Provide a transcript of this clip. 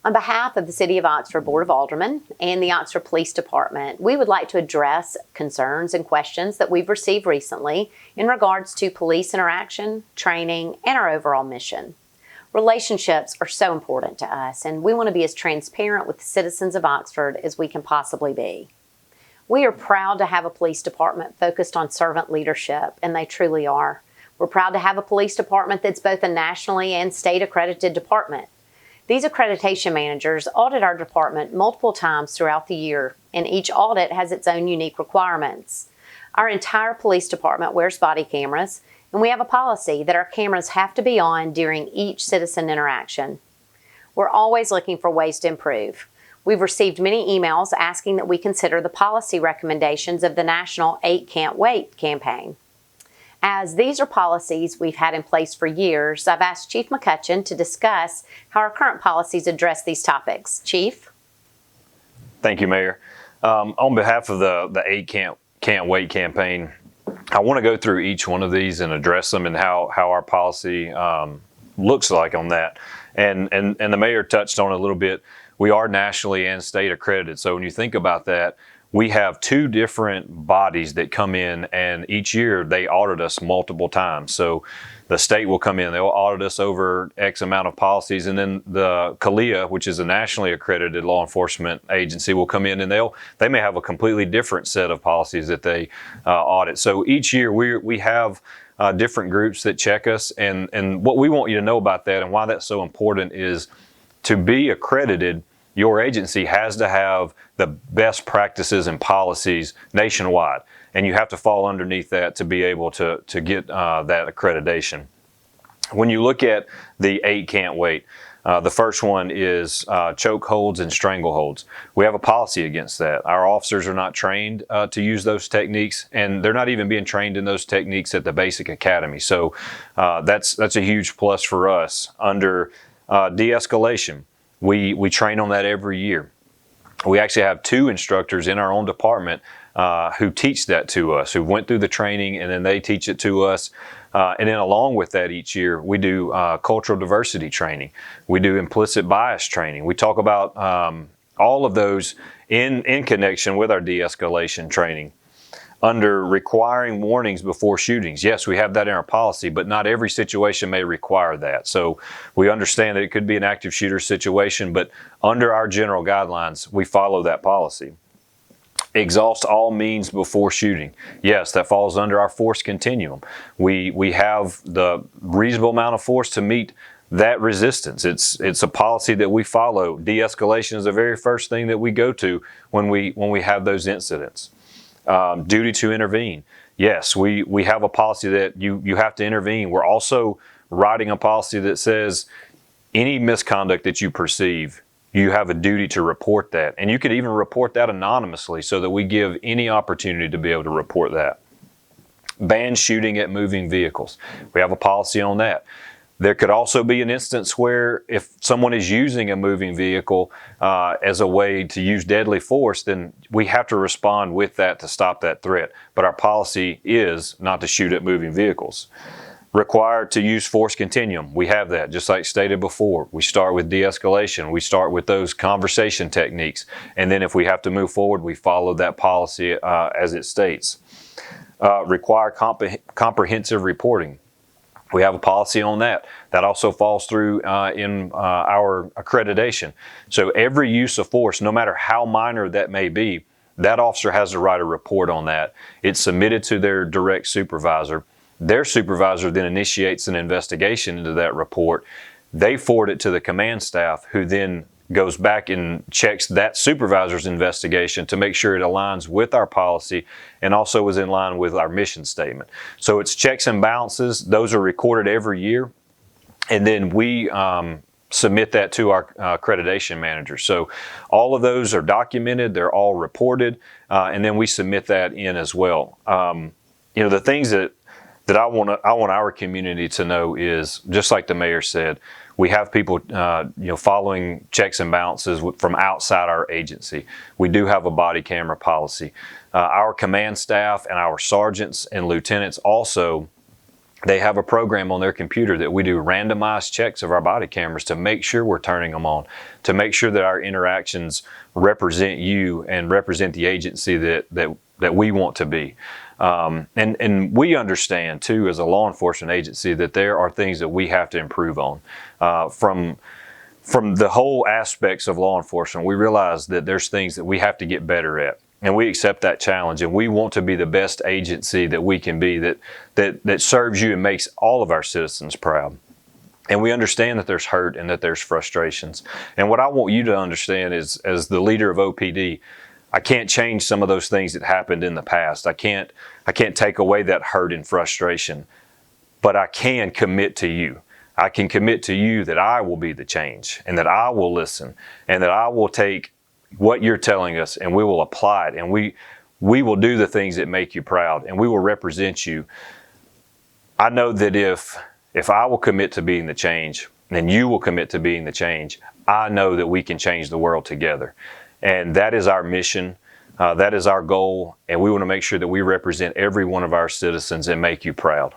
On behalf of the City of Oxford Board of Aldermen and the Oxford Police Department, we would like to address concerns and questions that we've received recently in regards to police interaction, training, and our overall mission. Relationships are so important to us, and we want to be as transparent with the citizens of Oxford as we can possibly be. We are proud to have a police department focused on servant leadership, and they truly are. We're proud to have a police department that's both a nationally and state accredited department. These accreditation managers audit our department multiple times throughout the year, and each audit has its own unique requirements. Our entire police department wears body cameras, and we have a policy that our cameras have to be on during each citizen interaction. We're always looking for ways to improve. We've received many emails asking that we consider the policy recommendations of the National 8 Can't Wait campaign. As these are policies we've had in place for years, I've asked Chief McCutchen to discuss how our current policies address these topics. Chief? Thank you, Mayor. On behalf of the 8 Can't Wait campaign, I want to go through each one of these and address them and how our policy looks like on that. And the Mayor touched on it a little bit. We are nationally and state accredited. So when you think about that, we have two different bodies that come in, and each year they audit us multiple times. So the state will come in, they'll audit us over X amount of policies, and then the CALEA, which is a nationally accredited law enforcement agency, will come in and they may have a completely different set of policies that they audit. So each year we have different groups that check us, and what we want you to know about that and why that's so important is to be accredited, your agency has to have the best practices and policies nationwide, and you have to fall underneath that to be able to get that accreditation. When you look at the 8 Can't Wait, the first one is choke holds and strangle holds. We have a policy against that. Our officers are not trained to use those techniques, and they're not even being trained in those techniques at the basic academy. So that's a huge plus for us. Under de-escalation, we train on that every year. We actually have 2 instructors in our own department who teach that to us, who went through the training and then they teach it to us. And then along with that each year, we do cultural diversity training. We do implicit bias training. We talk about all of those in connection with our de-escalation training. Under requiring warnings before shootings, yes, we have that in our policy, but not every situation may require that. So we understand that it could be an active shooter situation, but under our general guidelines, we follow that policy. Exhaust all means before shooting. Yes, that falls under our force continuum. We have the reasonable amount of force to meet that resistance. It's a policy that we follow. De-escalation is the very first thing that we go to when we have those incidents. Duty to intervene. Yes, we have a policy that you have to intervene. We're also writing a policy that says any misconduct that you perceive, you have a duty to report that. And you could even report that anonymously so that we give any opportunity to be able to report that. Ban shooting at moving vehicles. We have a policy on that. There could also be an instance where if someone is using a moving vehicle as a way to use deadly force, then we have to respond with that to stop that threat. But our policy is not to shoot at moving vehicles. Required to use force continuum. We have that, just like stated before. We start with de-escalation. We start with those conversation techniques. And then if we have to move forward, we follow that policy as it states. Require comprehensive reporting. We have a policy on that. That also falls through in our accreditation. So every use of force, no matter how minor that may be, that officer has to write a report on that. It's submitted to their direct supervisor. Their supervisor then initiates an investigation into that report. They forward it to the command staff, who then goes back and checks that supervisor's investigation to make sure it aligns with our policy and also is in line with our mission statement. So it's checks and balances. Those are recorded every year. And then we submit that to our accreditation manager. So all of those are documented. They're all reported. And then we submit that in as well. The things that I want our community to know is, just like the mayor said, we have people, following checks and balances from outside our agency. We do have a body camera policy. Our command staff and our sergeants and lieutenants also They have a program on their computer that we do randomized checks of our body cameras to make sure we're turning them on, to make sure that our interactions represent you and represent the agency that we want to be. And we understand too, as a law enforcement agency, that there are things that we have to improve on. From the whole aspects of law enforcement, we realize that there's things that we have to get better at. And we accept that challenge, and we want to be the best agency that we can be, that serves you and makes all of our citizens proud. And we understand that there's hurt and that there's frustrations. And what I want you to understand is, as the leader of OPD, I can't change some of those things that happened in the past. I can't take away that hurt and frustration, but I can commit to you. I can commit to you that I will be the change, and that I will listen, and that I will take what you're telling us and we will apply it, and we will do the things that make you proud, and we will represent you. I know that if I will commit to being the change, and you will commit to being the change, I know that we can change the world together. And that is our mission. That is our goal. And we want to make sure that we represent every one of our citizens and make you proud.